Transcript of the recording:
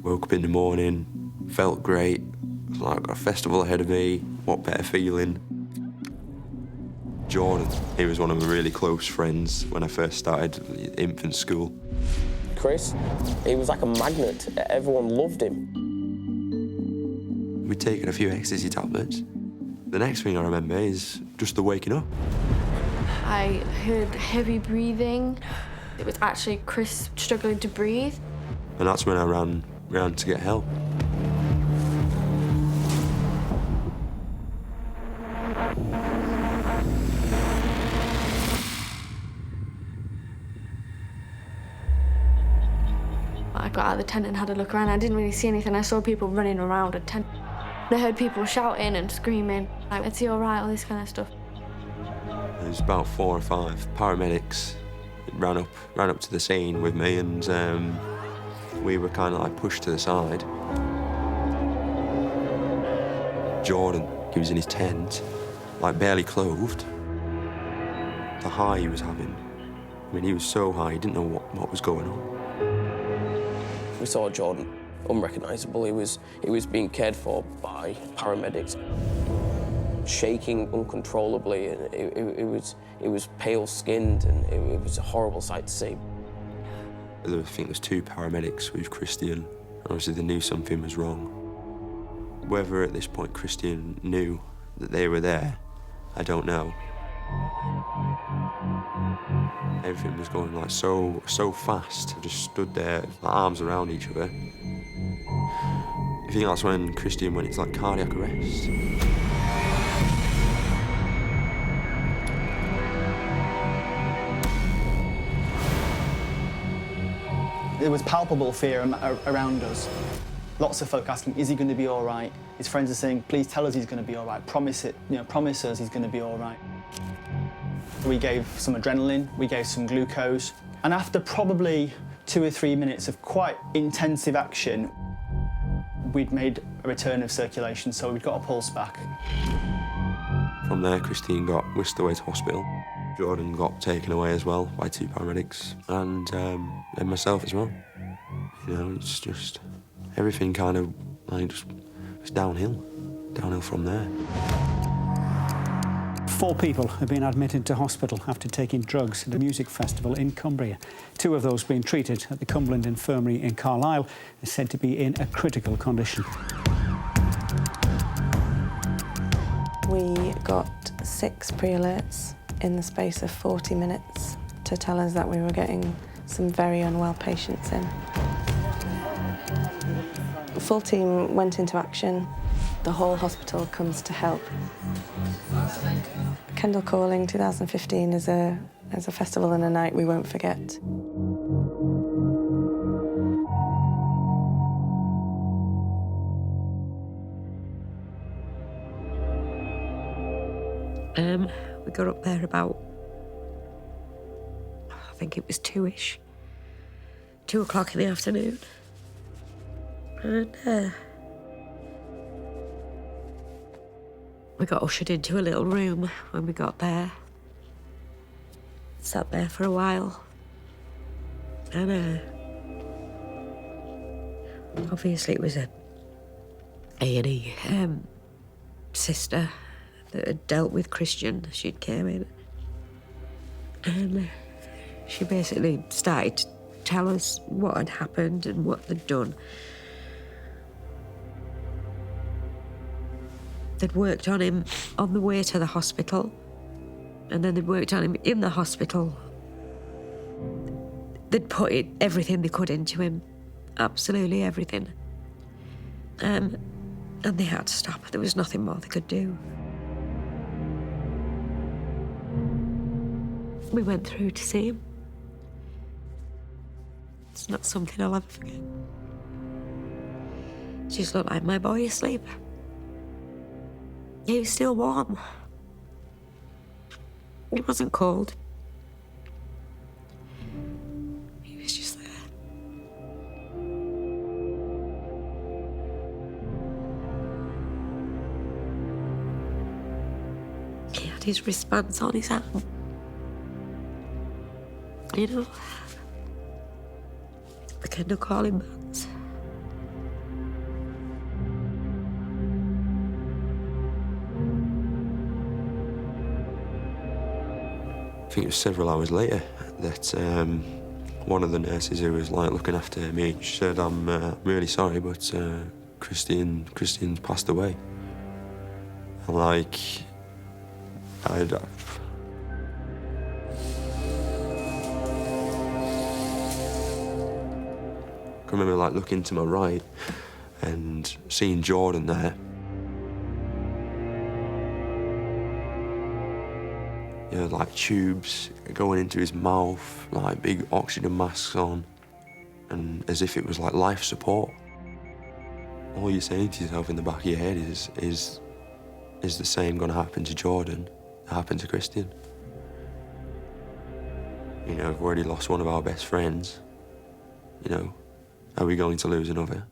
Woke up in the morning, felt great. It was like I've got a festival ahead of me. What better feeling? Jordan, he was one of my really close friends when I first started infant school. Chris, he was like a magnet. Everyone loved him. We'd taken a few ecstasy tablets. The next thing I remember is just the waking up. I heard heavy breathing. It was actually Chris struggling to breathe. And that's when I ran to get help. I got out of the tent and had a look around. I didn't really see anything. I saw people running around a tent. I heard people shouting and screaming, like, "Is he all right?" all this kind of stuff. There was about 4 or 5 paramedics ran up to the scene with me, and we were kind of like pushed to the side. Jordan, he was in his tent, like barely clothed. The high he was having, I mean, he was so high, he didn't know what was going on. We saw Jordan, unrecognisable. He was being cared for by paramedics, shaking uncontrollably, and it was pale-skinned, and it was a horrible sight to see. I think there's 2 paramedics with Christian. Obviously, they knew something was wrong. Whether at this point Christian knew that they were there, I don't know. Everything was going like so fast. I just stood there, my arms around each other. I think that's when Christian went into like cardiac arrest. There was palpable fear around us. Lots of folk asking, is he going to be all right? His friends are saying, please tell us he's going to be all right. Promise it, promise us he's going to be all right. We gave some adrenaline, we gave some glucose, and after probably 2 or 3 minutes of quite intensive action, we'd made a return of circulation, so we'd got a pulse back. From there, Christine got whisked away to hospital. Jordan got taken away as well by 2 paramedics, and myself as well. You know, it's just everything kind of like just was downhill from there. 4 people have been admitted to hospital after taking drugs at a music festival in Cumbria. 2 of those being treated at the Cumberland Infirmary in Carlisle are said to be in a critical condition. We got 6 pre-alerts in the space of 40 minutes to tell us that we were getting some very unwell patients in. The full team went into action. The whole hospital comes to help. Kendal Calling 2015 is a festival and a night we won't forget. We got up there about, I think it was 2-ish, 2 o'clock in the afternoon. And we got ushered into a little room when we got there. Sat there for a while. And obviously it was a A&E sister that had dealt with Christian. She'd came in. And she basically started to tell us what had happened and what they'd done. They'd worked on him on the way to the hospital, and then they'd worked on him in the hospital. They'd put everything they could into him, absolutely everything. And they had to stop. There was nothing more they could do. We went through to see him. It's not something I'll ever forget. Just looked like my boy asleep. He was still warm. He wasn't cold. He was just there. He had his wristbands on his arm. You know, kind of calling bands. I think it was several hours later that one of the nurses who was like looking after me, she said, "I'm really sorry, but Christian's passed away." And like, I can remember like looking to my right and seeing Jordan there. You know, like tubes going into his mouth, like big oxygen masks on, and as if it was like life support. All you're saying to yourself in the back of your head is the same going to happen to Jordan that happened to Christian? You know, we've already lost one of our best friends. You know, are we going to lose another?